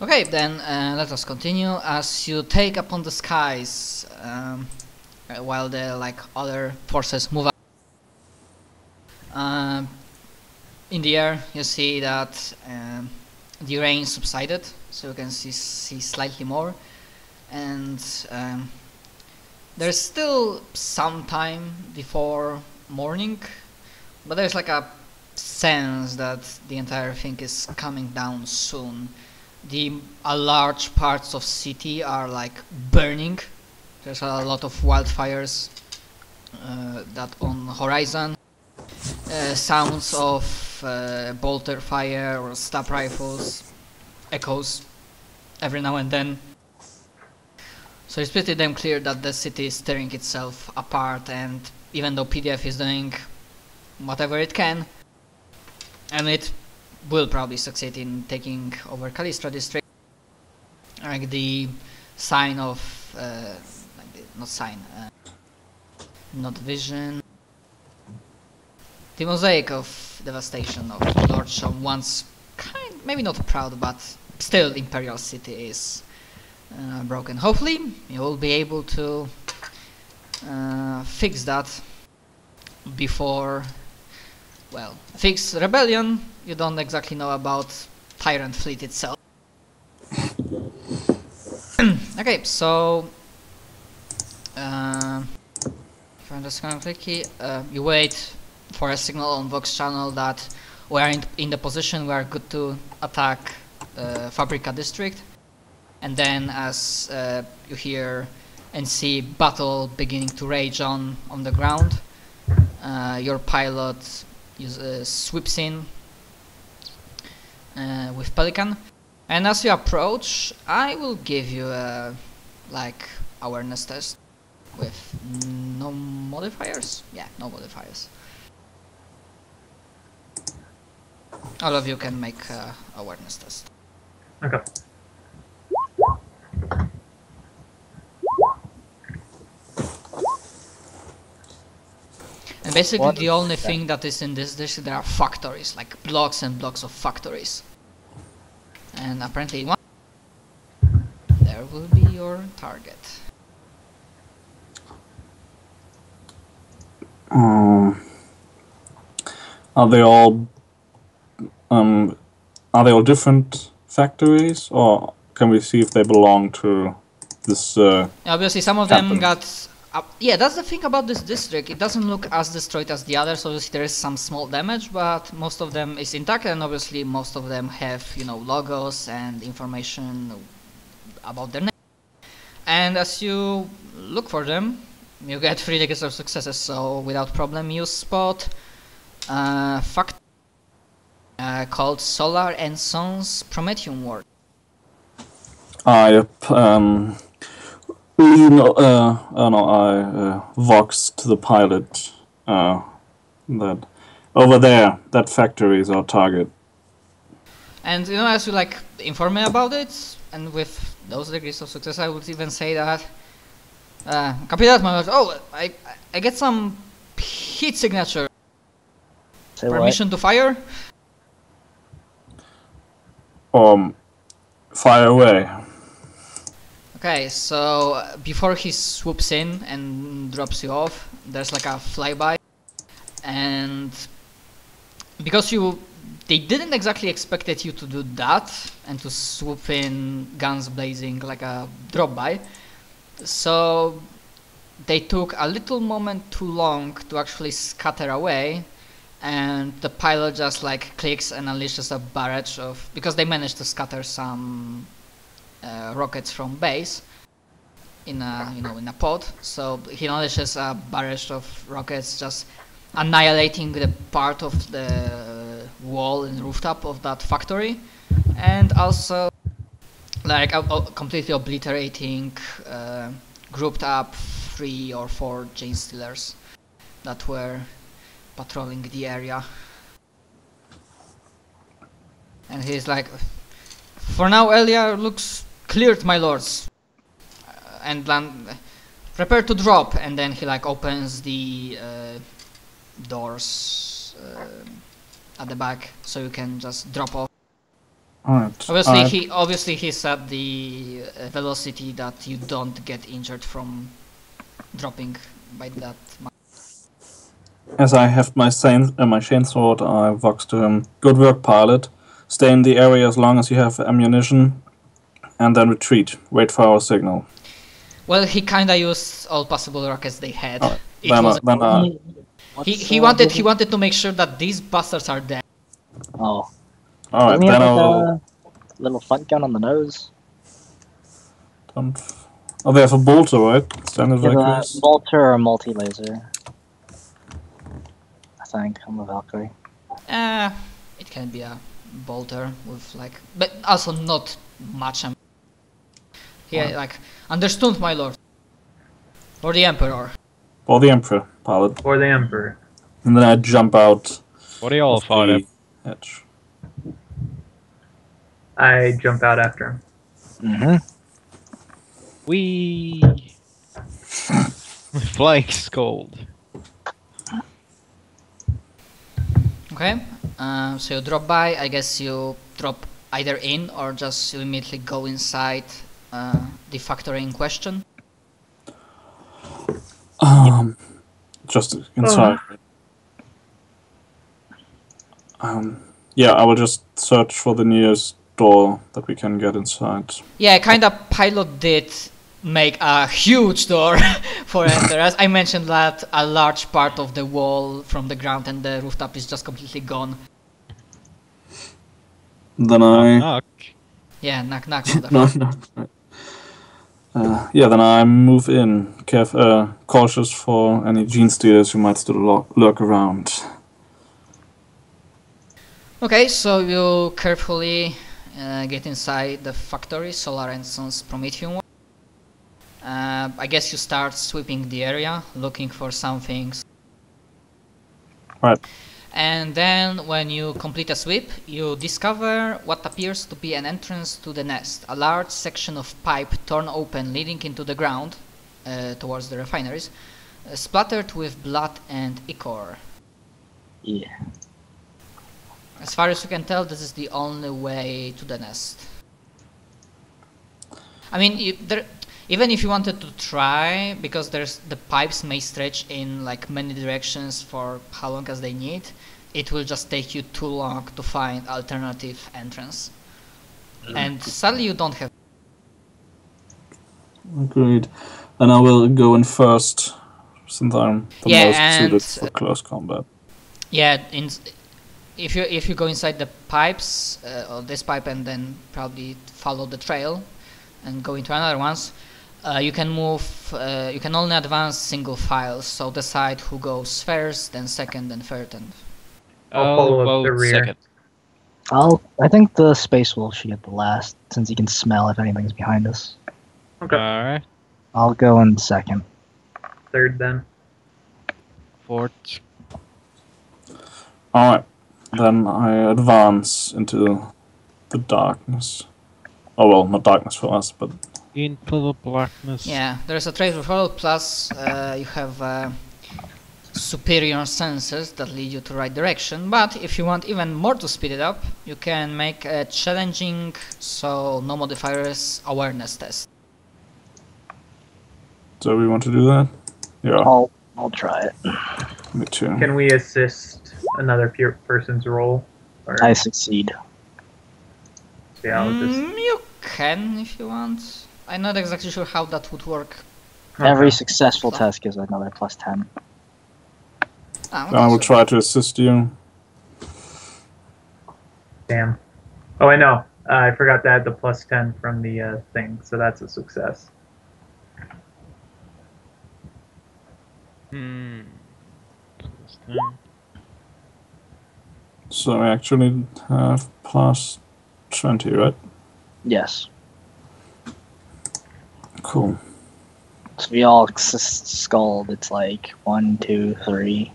Okay, then let us continue. As you take upon the skies, while the other forces move up in the air, you see that the rain subsided, so you can see slightly more, and there's still some time before morning, but there's like a sense that the entire thing is coming down soon. Large parts of city are burning. There's a lot of wildfires that on horizon. Sounds of bolter fire or stab rifles echoes every now and then. So it's pretty damn clear that the city is tearing itself apart, and even though PDF is doing whatever it can, and it will probably succeed in taking over Callistra district, the sign of not vision, the mosaic of devastation of Lord Shom, once maybe not proud but still imperial city, is broken. Hopefully you will be able to fix that before, well, fix rebellion. You don't exactly know about Tyrant Fleet itself. Okay, so if I'm just gonna click here, you wait for a signal on Vox channel that we are in the position we are good to attack Fabrica district, and then as you hear and see battle beginning to rage on the ground, your pilot sweeps in with Pelican, and as you approach, I will give you a awareness test with no modifiers. Yeah, no modifiers. All of you can make awareness test. Okay. And basically the only thing that is in this district, there are factories, like blocks and blocks of factories. And apparently one there will be your target. Are they all different factories, or can we see if they belong to this? Obviously, some of them got. Yeah, that's the thing about this district. It doesn't look as destroyed as the others. Obviously, there is some small damage, but most of them is intact, and obviously, most of them have logos and information about their name. And as you look for them, you get 3 degrees of successes. So without problem, you spot fact called Solar and Sons Prometheum Ward. Yep. I voxed to the pilot that over there, that factory is our target. And as you inform me about it, and with those degrees of success, I would even say that copy that, my lord. Oh, I get some heat signature. Say permission to fire? Fire away. Okay, so before he swoops in and drops you off, there's a flyby, and because they didn't exactly expected you to do that and to swoop in guns blazing like a drop-by, so they took a little moment too long to actually scatter away, and the pilot just clicks and unleashes a barrage of, because they managed to scatter some rockets from base in a in a pod, so he unleashes a barrage of rockets, just annihilating the part of the wall and rooftop of that factory, and also completely obliterating grouped up 3 or 4 chain stealers that were patrolling the area. And he's like, for now area looks cleared, my lords, and prepare to drop. And then he opens the doors at the back so you can just drop off. Alright. Obviously he set the velocity that you don't get injured from dropping by that much. As I have my chainsword, I vox to him. Good work, pilot. Stay in the area as long as you have ammunition, and then retreat. Wait for our signal. Well, he kinda used all possible rockets they had. Alright. He wanted to make sure that these bastards are dead. Oh. Alright, Doesn't he then have I'll... like a little front gun on the nose? Oh, they have a bolter, right? Standard Valkyries. Bolter or multi-laser. I think, on the Valkyrie. It can be a bolter with like... But also not much. Yeah, like... Understood, my lord. Or the Emperor. Or the Emperor, pilot. Or the Emperor. And then I jump out. What are y'all fought up? Edge. I jump out after him. Mm-hmm. Wee! Flying Scold. Okay, so you drop by. I guess you drop either in or just you immediately go inside the factory in question. Just inside. Yeah, I will just search for the nearest door that we can get inside. Yeah, kinda pilot did make a huge door for enter. As I mentioned that a large part of the wall from the ground and the rooftop is just completely gone. Then I... Knock. Yeah, knock knock on the no. Yeah, then I move in, cautious for any gene stealers who might still lurk around. Okay, so you carefully get inside the factory, Solar and Sons Prometheum. I guess you start sweeping the area, looking for some things. Right. And then when you complete a sweep, you discover what appears to be an entrance to the nest. A large section of pipe torn open leading into the ground, towards the refineries, splattered with blood and ichor. Yeah. As far as you can tell, this is the only way to the nest. I mean, even if you wanted to try, because the pipes may stretch in like many directions for how long as they need, it will just take you too long to find alternative entrance. And sadly you don't have... Agreed. And I will go in first, since I'm the most suited for close combat. Yeah, if you go inside the pipes, or this pipe, and then probably follow the trail and go into another ones, you can move. You can only advance single files. So decide who goes first, then second, then third, and. I'll follow up the rear. Second. I think the Space Wolf should get the last, since he can smell if anything's behind us. Okay. Alright. I'll go in second. Third then. Fourth. Alright. Then I advance into the darkness. Oh well, not darkness for us, but... Into the blackness. Yeah, there's a trade referral, plus you have superior senses that lead you to the right direction, but if you want even more to speed it up, you can make a challenging, so no modifiers, awareness test. So we want to do that? Yeah. I'll try it. Me too. Can we assist another person's roll? Or... I succeed. Yeah, I'll just... You can if you want. I'm not exactly sure how that would work. Okay. Every successful test gives another plus 10. I will try to assist you. Damn. Oh, I know. I forgot to add the plus 10 from the thing, so that's a success. Plus 10. So I actually have plus 20, right? Yes. Cool. So we all sculled. It's like 1, 2, 3,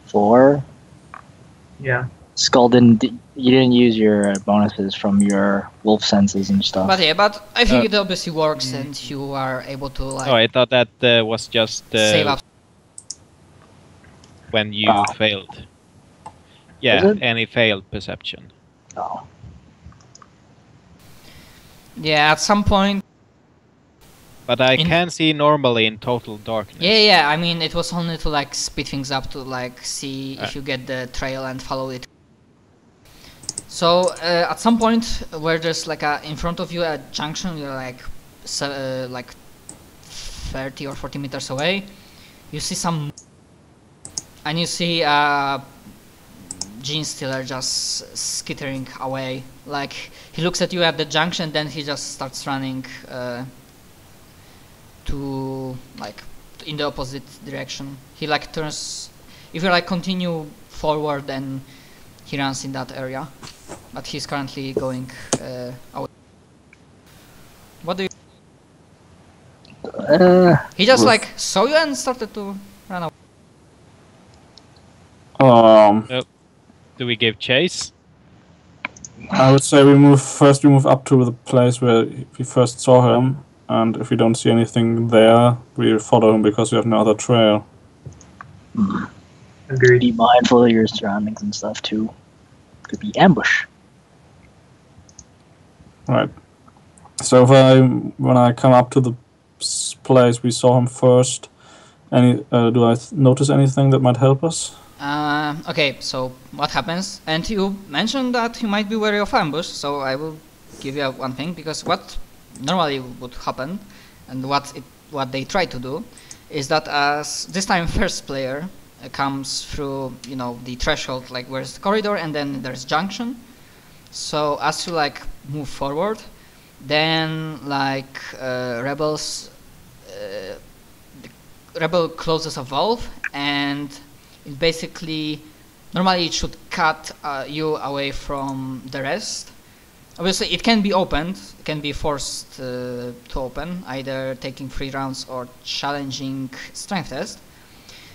4. Yeah. Skull you didn't use your bonuses from your wolf senses and stuff. But yeah, but I think it obviously works, and you are able to like. Oh, I thought that was just save up. When you failed. Yeah, any failed perception. Oh. Yeah, at some point. But I In- can see normally in total darkness. Yeah. I mean, it was only to like speed things up to like see if you get the trail and follow it. So at some point where there's like in front of you a junction, you're like 30 or 40 meters away. You see some, and you see a gene stealer just skittering away. Like he looks at you at the junction, then he just starts running to like in the opposite direction. He like turns. If you like continue forward, then he runs in that area. But he's currently going away. What do you? He just like saw you and started to run away. Do we give chase? I would say we move up to the place where we first saw him, and if we don't see anything there, we follow him because we have no other trail. Agreed. Be mindful of your surroundings and stuff too. Could be ambush. Right. So when I come up to the place we saw him first, do I notice anything that might help us? Okay, so what happens? And you mentioned that you might be wary of ambush, so I will give you one thing, because what normally would happen, and what they try to do, is that as this time first player comes through, the threshold, like where's the corridor, and then there's junction. So as you like move forward, then like rebels, the rebel closes a valve, and it basically normally it should cut you away from the rest. Obviously, it can be opened, it can be forced to open, either taking 3 rounds or challenging strength test.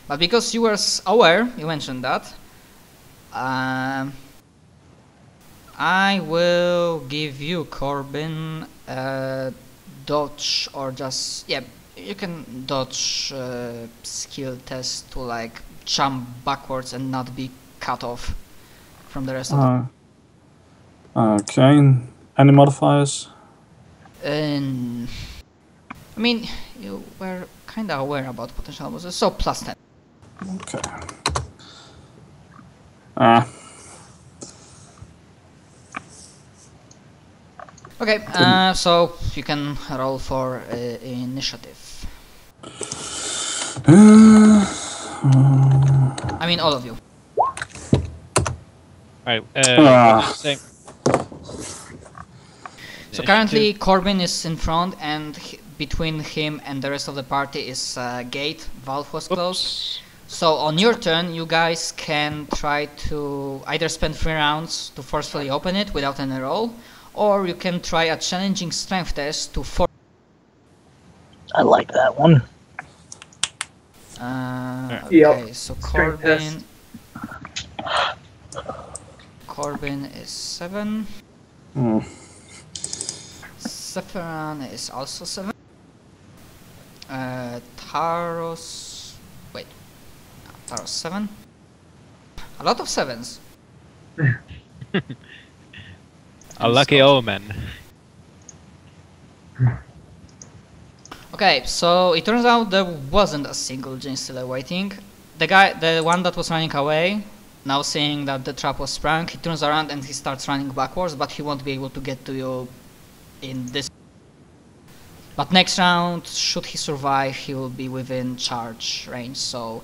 But because you were aware, you mentioned that, I will give you, Corbin, dodge, or just, you can dodge skill test to like jump backwards and not be cut off from the rest of the... Okay, any modifiers? I mean, you were kinda aware about potential bosses, so plus 10. Okay. Okay, so you can roll for initiative. I mean, all of you. Right. What you saying? So currently Corbin is in front, and between him and the rest of the party is a gate. Valve was closed. So on your turn, you guys can try to either spend 3 rounds to forcefully open it without any roll, or you can try a challenging strength test to force. I like that one. Okay, so Strength test. Corbin is 7. Sephiron is also 7. Taros... Wait. Taros 7. A lot of 7s. A lucky omen. Okay, so it turns out there wasn't a single Gene Stealer waiting. The one that was running away, now seeing that the trap was sprung, he turns around and he starts running backwards, but he won't be able to get to you in this. But next round, should he survive, he will be within charge range. So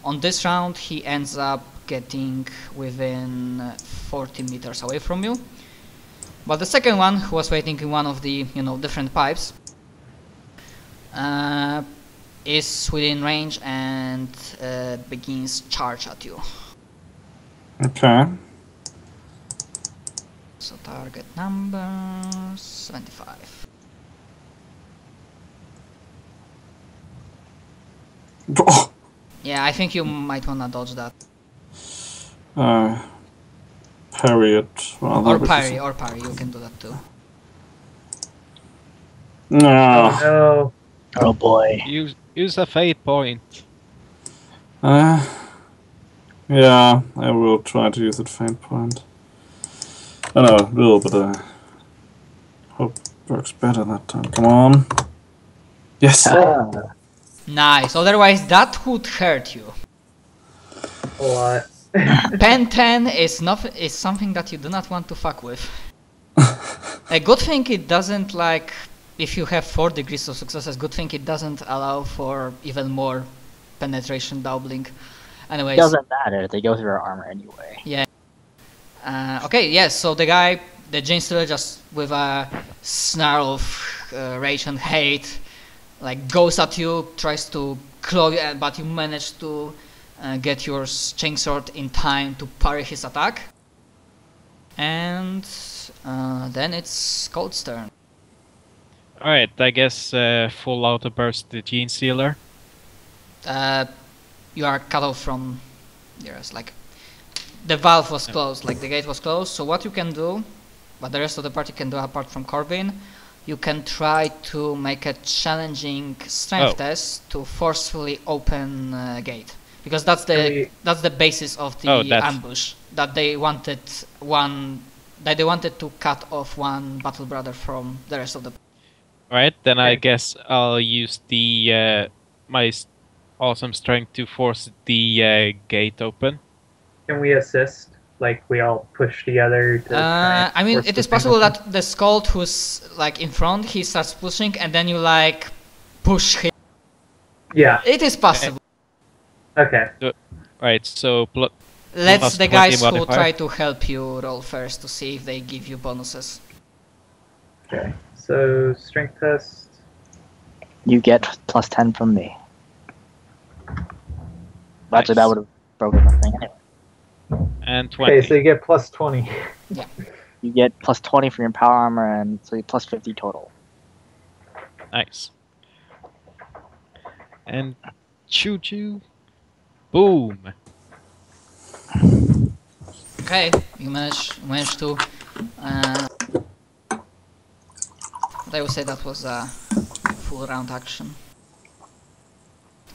on this round, he ends up getting within 40 meters away from you. But the second one, who was waiting in one of the different pipes, is within range and begins charge at you. Okay. So target number 75. Oh. Yeah, I think you might wanna dodge that. Parry it. Or parry, you can do that too. No. No. Oh boy. Use a fate point. Yeah, I will try to use that faint point. I know, will, but hope works better that time. Come on. Yes. Nice. Otherwise, that would hurt you. A lot. Pen 10 is something that you do not want to fuck with. A good thing it doesn't, like, if you have 4 degrees of success, a good thing it doesn't allow for even more penetration doubling. Anyways. Doesn't matter. They go through our armor anyway. Yeah. Okay, yes, so the guy, the Jane Stealer, just with a snarl of rage and hate, like, goes at you, tries to claw you, but you manage to get your chainsword in time to parry his attack. And then it's Cold's turn. Alright, I guess full auto burst the Gene Stealer. You are cut off from yours, like, the valve was closed, like the gate was closed, so what you can do, what the rest of the party can do apart from Corbin, you can try to make a challenging strength test to forcefully open a gate. Because that's the basis of the ambush, that they wanted to cut off one battle brother from the rest of the. Right, then I guess I'll use the my awesome strength to force the gate open. Can we assist? Like, we all push together to I mean, it is possible that the Scald who's, like, in front, he starts pushing, and then you, like, push him. Yeah. It is possible. Okay. Right, so let's the guys who modifier. try to help you roll first to see if they give you bonuses. Okay. So, strength test. You get plus 10 from me. Actually, that would have broken the thing anyway. And 20. Okay, so you get plus 20. Yeah. You get plus 20 for your power armor, and so you plus 50 total. Nice. And choo choo. Boom. Okay, you manage to. I would say that was a full round action.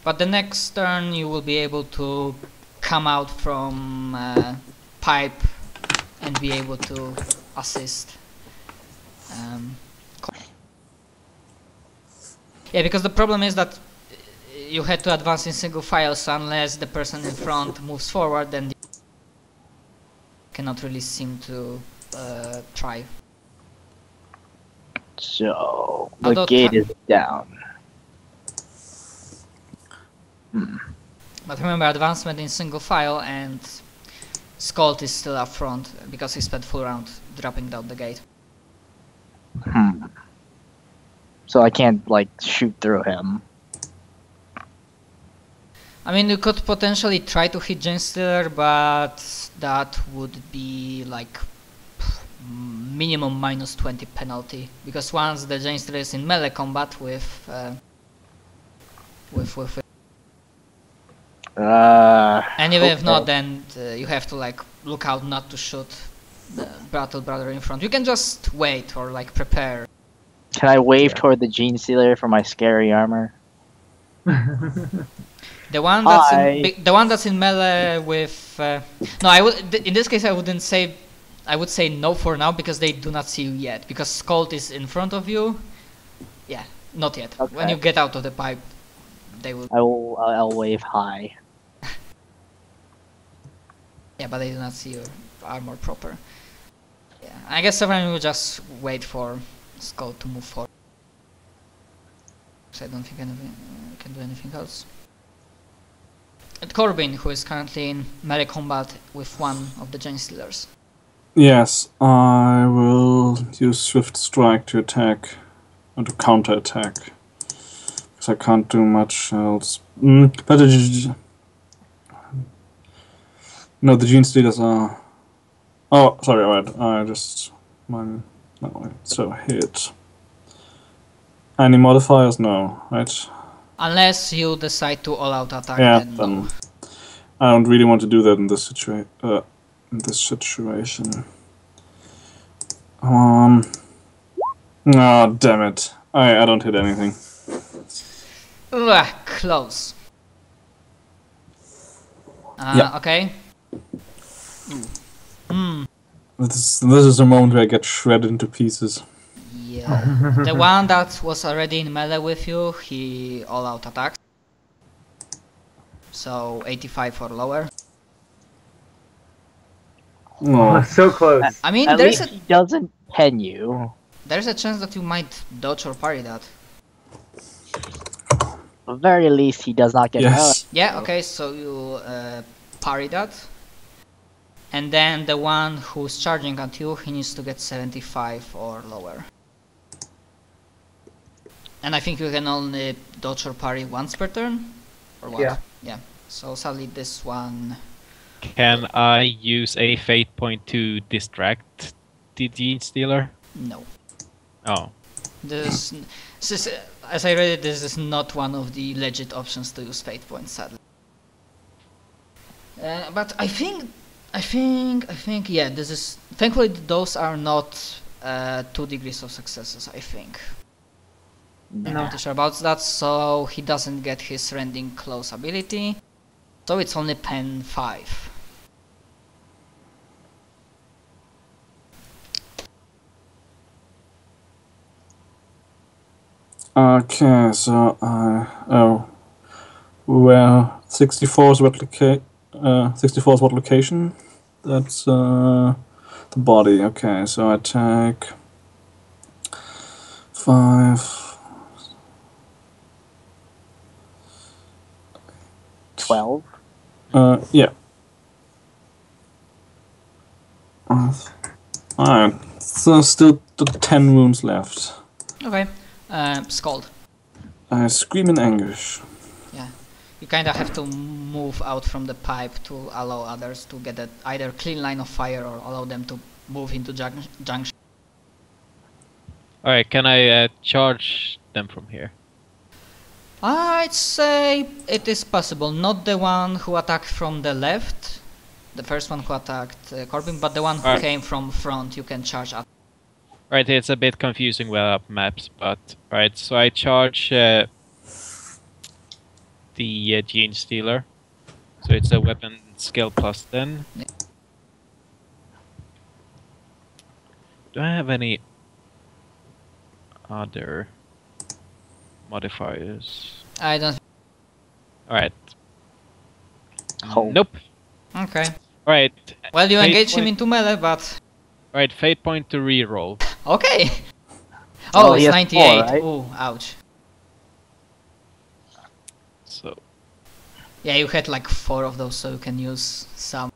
But the next turn you will be able to come out from pipe and be able to assist. Yeah, because the problem is that you had to advance in single file, so unless the person in front moves forward, then you cannot really seem to try. So, the Although gate is down. But remember, advancement in single file, and Scald is still up front because he spent full round dropping down the gate. So I can't, like, shoot through him. I mean, you could potentially try to hit Jane Stealer, but that would be like minimum minus 20 penalty, because once the Jane Stealer is in melee combat with and even if not, then you have to, like, look out not to shoot the battle brother in front. You can just wait or, like, prepare. Can I wave toward the Gene Stealer for my scary armor? The one that's in melee with no, I would in this case I wouldn't say. I would say no for now, because they do not see you yet, because Scald is in front of you. Yeah, not yet. Okay. When you get out of the pipe, they will. I'll wave high. Yeah, but they do not see your armor proper. Yeah, I guess everyone will just wait for Scald to move forward. So I don't think anything can do anything else. And Corbin, who is currently in melee combat with one of the Jane Stealers. Yes, I will use Swift Strike to attack, or to counter-attack, because I can't do much else. But no, the Gene Stealers are... Oh, sorry, right, I just... No, so hit. Any modifiers? No, right? Unless you decide to all-out attack, Yeah, then then no. I don't really want to do that in this situation. Oh, damn it. I don't hit anything. Ugh, close. Yeah. Okay. This is a moment where I get shredded into pieces. Yep. The one that was already in melee with you, he all-out attacks. So 85 or lower. No. So close. I mean, At there's least he doesn't pen you. a chance that you might dodge or parry that. At the very least, he does not get Yes. Yeah, okay, so you parry that. And then the one who's charging at you, he needs to get 75 or lower. And I think you can only dodge or parry once per turn? Or what? Yeah. Yeah. So sadly this one... Can I use a fate point to distract the Gene Stealer? No. Oh. This is, as I read it, this is not one of the legit options to use fate points, sadly. But I think, yeah, this is... Thankfully, those are not 2 degrees of successes, I think. I'm No. pretty sure about that, so he doesn't get his rending close ability. So it's only pen 5. Okay, so well, 64 is what 64 is what location? That's the body. Okay, so I take 5, 12. yeah. Alright, so still 10 wounds left. Okay. Scald. I scream in anguish. Yeah. You kinda have to move out from the pipe to allow others to get either clean line of fire or allow them to move into junction. Alright, can I charge them from here? I'd say it is possible. Not the one who attacked from the left, the first one who attacked Corbin, but the one who came from front you can charge at. Right, it's a bit confusing without maps, but right. So I charge the Gene Stealer. So it's a weapon skill plus 10. Yeah. Do I have any other modifiers? I don't... Alright. Hope. Nope. Okay. Alright. Well, you Fate engage him point- into melee, but... Alright, fate point to reroll. Okay! Oh, Oh, he it's has 98. 4, right? Ooh, ouch. So Yeah, you had like 4 of those, so you can use some.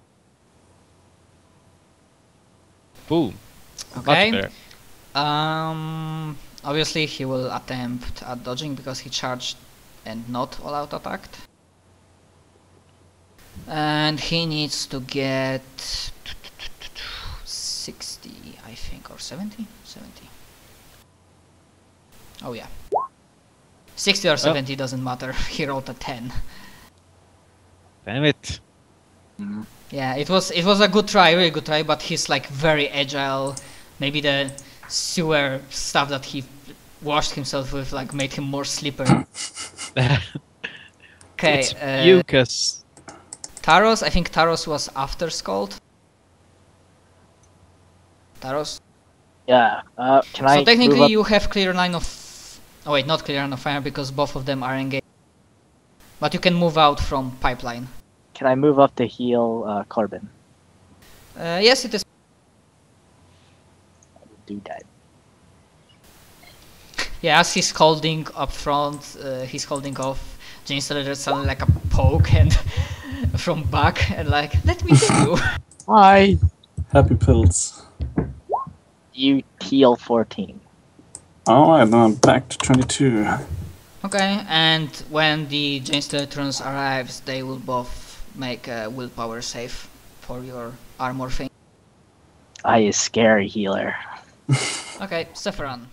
boom. Okay. Much better. Obviously he will attempt at dodging because he charged and not all out attacked. And he needs to get 60, I think, or 70? 70. Oh yeah. 60 or 70 doesn't matter. He rolled a 10. Damn it. Yeah, it was a good try, really good try, but he's like very agile. Maybe the sewer stuff that he washed himself with like made him more slippery. Okay, It's mucus. Taros, I think Taros was after Scald. Taros. Yeah. Can I? So technically move up? you have clear line of... Oh wait, not clear line of fire because both of them are engaged. But you can move out from pipeline. Can I move up to heal Corbin? Yes, it is. Do that. Yeah, as he's holding up front, he's holding off. James Steller sounded like a poke and from back and like, let me kill you. Hi. Happy pills. You heal 14. Alright, now I'm back to 22. Okay, and when the James Steller arrives, they will both make a willpower save for your armor thing. I is scary healer. Okay, Sephiron.